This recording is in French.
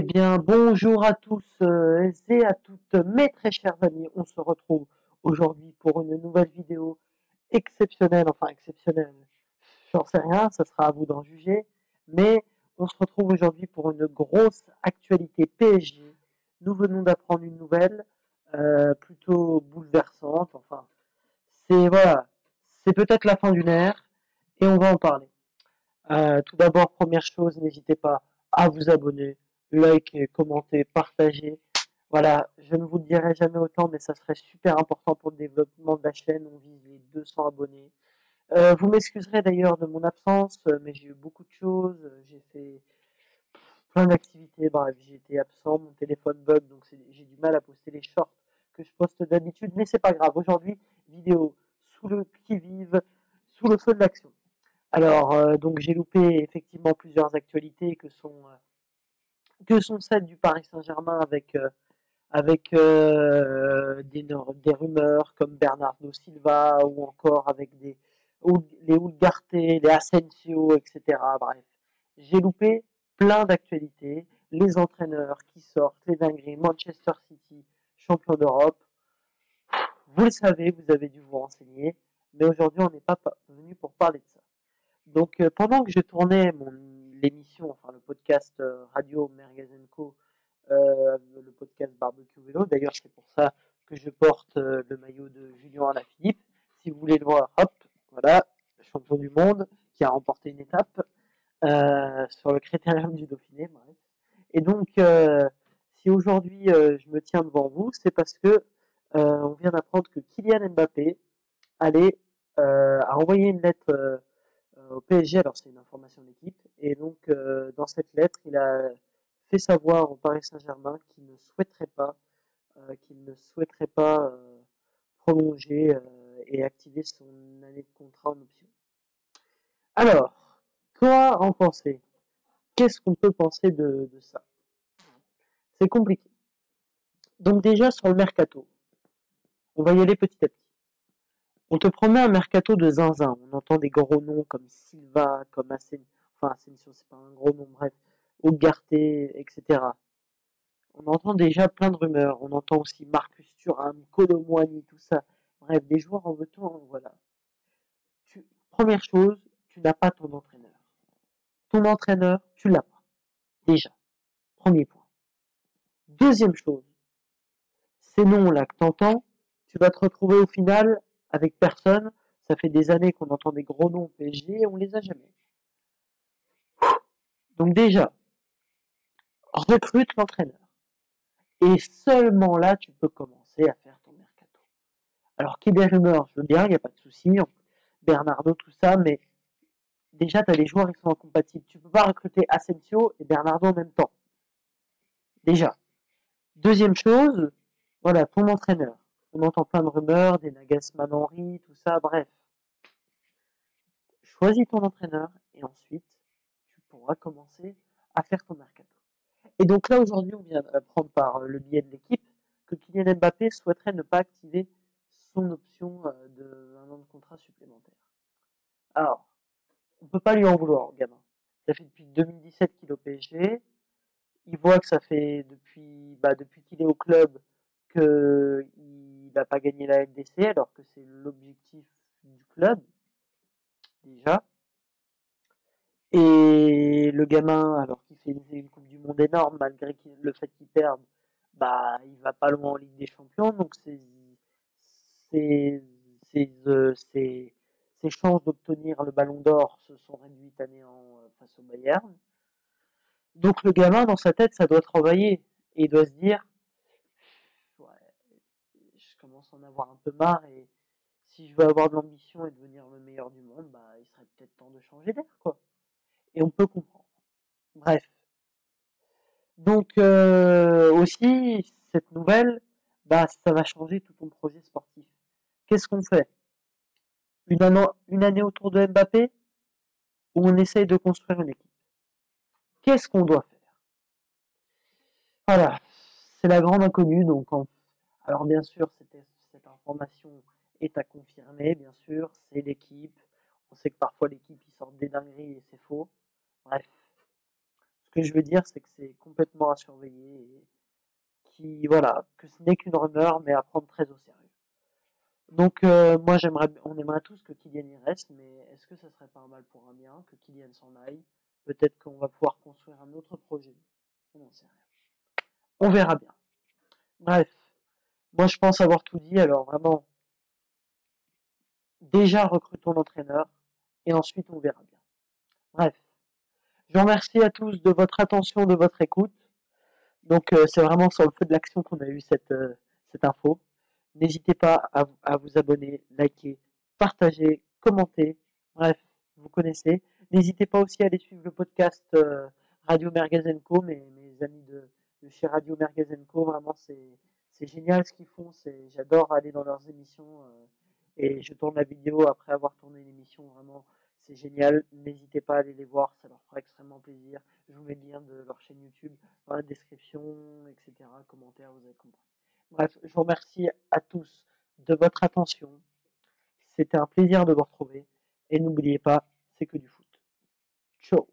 Eh bien, bonjour à tous et à toutes mes très chers amis. On se retrouve aujourd'hui pour une nouvelle vidéo exceptionnelle. Enfin, exceptionnelle, j'en sais rien, ça sera à vous d'en juger. Mais on se retrouve aujourd'hui pour une grosse actualité PSG. Nous venons d'apprendre une nouvelle plutôt bouleversante. Enfin, voilà, c'est peut-être la fin d'une ère et on va en parler. Tout d'abord, première chose, n'hésitez pas à vous abonner, liker, commenter, partager. Voilà, je ne vous le dirai jamais autant, mais ça serait super important pour le développement de la chaîne. On vise les 200 abonnés. Vous m'excuserez d'ailleurs de mon absence, mais j'ai eu beaucoup de choses. J'ai fait plein d'activités. Bref, j'ai été absent. Mon téléphone bug, donc j'ai du mal à poster les shorts que je poste d'habitude. Mais c'est pas grave. Aujourd'hui, vidéo sous le qui-vive, sous le feu de l'action. Alors, donc j'ai loupé effectivement plusieurs actualités que sont celles du Paris Saint-Germain avec des rumeurs comme Bernardo Silva ou encore avec les Ugarte, les Asensio, etc. Bref, j'ai loupé plein d'actualités, les entraîneurs qui sortent, les dingueries, Manchester City, champion d'Europe. Vous le savez, vous avez dû vous renseigner, mais aujourd'hui on n'est pas venu pour parler de ça. Donc pendant que je tournais l'émission, enfin le podcast Radio Mergazenco, le podcast Barbecue Vélo, d'ailleurs c'est pour ça que je porte le maillot de Julien Alaphilippe. Si vous voulez le voir, hop, voilà, champion du monde qui a remporté une étape sur le Critérium du Dauphiné, bref. Et donc si aujourd'hui je me tiens devant vous, c'est parce que on vient d'apprendre que Kylian Mbappé a envoyé une lettre au PSG, alors c'est une information d'équipe, et donc dans cette lettre, il a fait savoir au Paris Saint-Germain qu'il ne souhaiterait pas prolonger et activer son année de contrat en option. Alors, quoi en penser? Qu'est-ce qu'on peut penser de ça? C'est compliqué. Donc déjà sur le mercato, on va y aller petit à petit. On te promet un mercato de zinzin. On entend des gros noms comme Silva, comme Asensio, c'est pas un gros nom, bref, Ugarte, etc. On entend déjà plein de rumeurs. On entend aussi Marcus Thuram, Kolo Muani, tout ça. Bref, des joueurs en veut-on, voilà. Première chose, tu n'as pas ton entraîneur. Ton entraîneur, tu l'as pas. Déjà. Premier point. Deuxième chose, ces noms-là que t'entends, tu vas te retrouver au final avec personne. Ça fait des années qu'on entend des gros noms au PSG et on les a jamais. Donc déjà, recrute l'entraîneur. Et seulement là, tu peux commencer à faire ton mercato. Alors qu'il y ait des rumeurs, je veux bien, il n'y a pas de souci. Bernardo, tout ça, mais déjà, tu as les joueurs qui sont incompatibles. Tu peux pas recruter Asensio et Bernardo en même temps. Déjà. Deuxième chose, voilà, ton entraîneur. On entend plein de rumeurs, des Nagelsmann Henry, tout ça, bref. Choisis ton entraîneur et ensuite, tu pourras commencer à faire ton mercato. Et donc là, aujourd'hui, on vient d'apprendre par le biais de l'équipe que Kylian Mbappé souhaiterait ne pas activer son option d'un an de contrat supplémentaire. Alors, on peut pas lui en vouloir, au gamin. Ça fait depuis 2017 qu'il est au PSG. Il voit que ça fait depuis qu'il est au club qu'il n'a pas gagné la LDC, alors que c'est l'objectif du club, déjà. Et le gamin, alors qu'il fait une Coupe du Monde énorme, malgré le fait qu'il perde, bah, il va pas loin en Ligue des Champions, donc ses, ses chances d'obtenir le Ballon d'Or se sont réduites à néant face au Bayern. Donc le gamin, dans sa tête, ça doit travailler. Et il doit se dire, ouais, je commence à en avoir un peu marre et si je veux avoir de l'ambition et devenir le meilleur du monde, bah, il serait peut-être temps de changer d'air, quoi. Et on peut comprendre. Bref. Donc aussi, cette nouvelle, bah, ça va changer tout ton projet sportif. Qu'est-ce qu'on fait? Une année autour de Mbappé où on essaye de construire une équipe. Qu'est-ce qu'on doit faire? Voilà, c'est la grande inconnue. Alors bien sûr, cette information est à confirmer, bien sûr, c'est l'équipe. On sait que parfois l'équipe, ils sortent des dingueries et c'est faux. Bref, Ce que je veux dire, c'est que c'est complètement à surveiller et voilà, que ce n'est qu'une rumeur, mais à prendre très au sérieux. Donc moi on aimerait tous que Kylian y reste, mais est-ce que ça serait pas un mal pour un bien que Kylian s'en aille? Peut-être qu'on va pouvoir construire un autre projet. On n'en sait rien. On verra bien. Bref, moi je pense avoir tout dit. Alors vraiment, déjà recrutons l'entraîneur et ensuite on verra bien. Bref, je vous remercie à tous de votre attention, de votre écoute. Donc c'est vraiment sur le feu de l'action qu'on a eu cette info. N'hésitez pas à vous abonner, liker, partager, commenter. Bref, vous connaissez. N'hésitez pas aussi à aller suivre le podcast Radio Mergazenco, mes amis de chez Radio Mergazenco. Vraiment, c'est génial ce qu'ils font. J'adore aller dans leurs émissions et je tourne la vidéo après avoir tourné l'émission. Vraiment, c'est génial. N'hésitez pas à aller les voir, ça leur fera extrêmement plaisir. Je vous mets le lien de leur chaîne YouTube dans la description, etc. Commentaires, vous avez compris. Bref, je vous remercie à tous de votre attention. C'était un plaisir de vous retrouver. Et n'oubliez pas, c'est que du foot. Ciao.